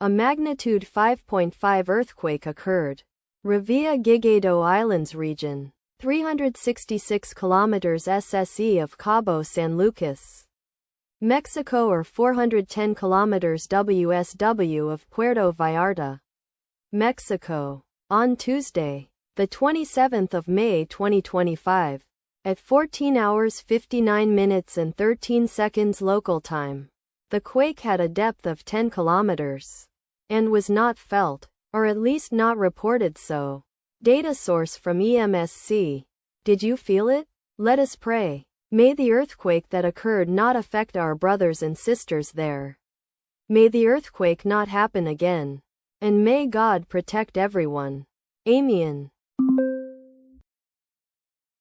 A magnitude 5.5 earthquake occurred. Revilla Gigedo Islands region. 366 kilometers SSE of Cabo San Lucas, Mexico, or 410 kilometers WSW of Puerto Vallarta, Mexico. On Tuesday, the 27th of May 2025, at 14 hours 59 minutes and 13 seconds local time, the quake had a depth of 10 kilometers and was not felt, or at least not reported so. Data source from EMSC. Did you feel it? Let us pray. May the earthquake that occurred not affect our brothers and sisters there. May the earthquake not happen again. And may God protect everyone. Amen.